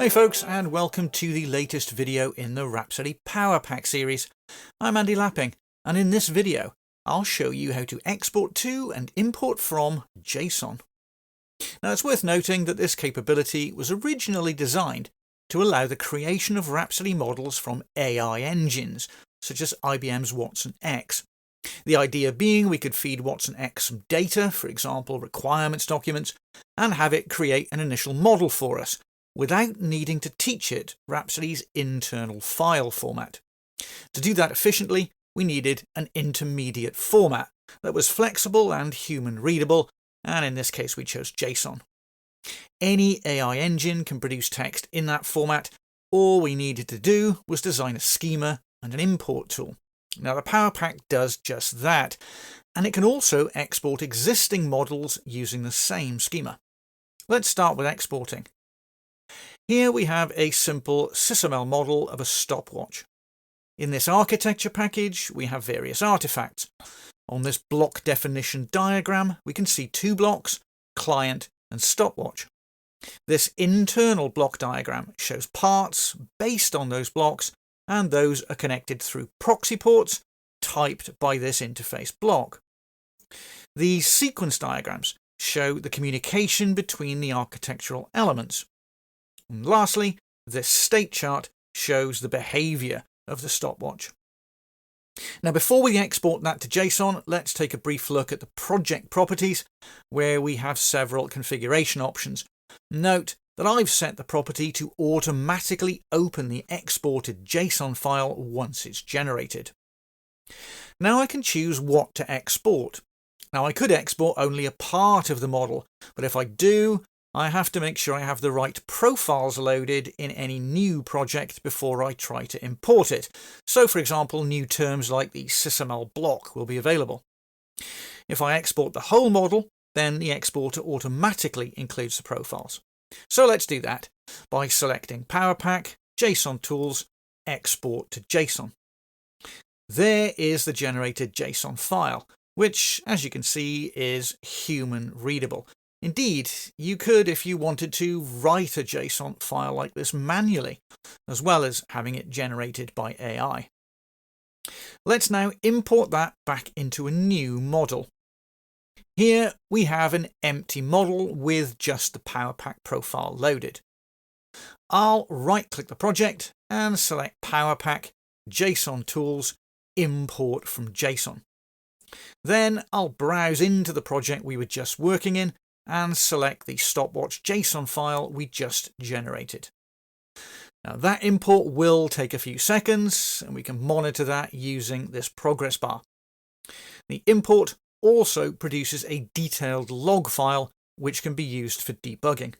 Hey folks, and welcome to the latest video in the Rhapsody Power Pack series. I'm Andy Lapping, and in this video I'll show you how to export to and import from JSON. Now it's worth noting that this capability was originally designed to allow the creation of Rhapsody models from AI engines, such as IBM's Watson X. The idea being we could feed Watson X some data, for example requirements documents, and have it create an initial model for us, without needing to teach it Rhapsody's internal file format. To do that efficiently, we needed an intermediate format that was flexible and human-readable, and in this case we chose JSON. Any AI engine can produce text in that format. All we needed to do was design a schema and an import tool. Now the Power Pack does just that, and it can also export existing models using the same schema. Let's start with exporting. Here we have a simple SysML model of a stopwatch. In this architecture package, we have various artifacts. On this block definition diagram, we can see two blocks, client and stopwatch. This internal block diagram shows parts based on those blocks, and those are connected through proxy ports typed by this interface block. These sequence diagrams show the communication between the architectural elements. And lastly, this state chart shows the behavior of the stopwatch. Now before we export that to JSON, let's take a brief look at the project properties, where we have several configuration options. Note that I've set the property to automatically open the exported JSON file once it's generated. Now I can choose what to export. Now I could export only a part of the model, but if I do, I have to make sure I have the right profiles loaded in any new project before I try to import it. So for example, new terms like the SysML block will be available. If I export the whole model, then the exporter automatically includes the profiles. So let's do that by selecting Power Pack, JSON Tools, Export to JSON. There is the generated JSON file, which, as you can see, is human readable. Indeed, you could, if you wanted to, write a JSON file like this manually, as well as having it generated by AI. Let's now import that back into a new model. Here we have an empty model with just the Power Pack profile loaded. I'll right-click the project and select Power Pack, JSON Tools, Import from JSON. Then I'll browse into the project we were just working in and select the stopwatch JSON file we just generated. Now that import will take a few seconds, and we can monitor that using this progress bar. The import also produces a detailed log file which can be used for debugging.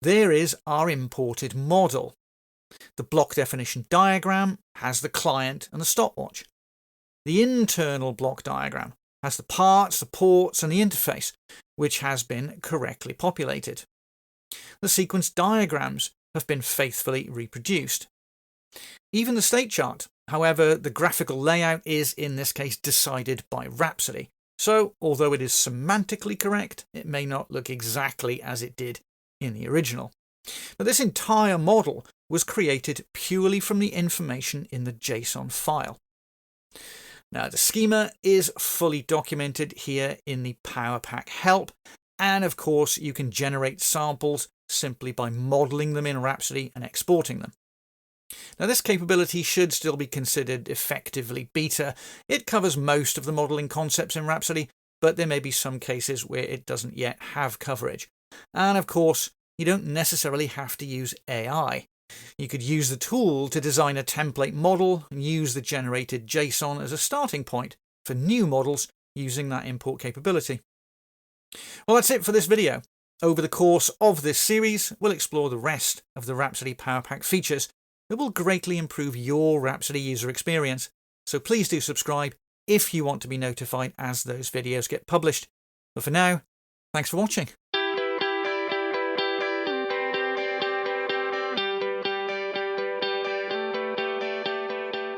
There is our imported model. The block definition diagram has the client and the stopwatch. The internal block diagram has the parts, the ports and the interface, which has been correctly populated. The sequence diagrams have been faithfully reproduced. Even the state chart, however, the graphical layout is in this case decided by Rhapsody, so although it is semantically correct, it may not look exactly as it did in the original. But this entire model was created purely from the information in the JSON file. Now the schema is fully documented here in the Power Pack help, and of course you can generate samples simply by modelling them in Rhapsody and exporting them. Now this capability should still be considered effectively beta. It covers most of the modelling concepts in Rhapsody, but there may be some cases where it doesn't yet have coverage. And of course, you don't necessarily have to use AI. You could use the tool to design a template model and use the generated JSON as a starting point for new models using that import capability. Well, that's it for this video. Over the course of this series, we'll explore the rest of the Rhapsody Power Pack features that will greatly improve your Rhapsody user experience. So please do subscribe if you want to be notified as those videos get published. But for now, thanks for watching.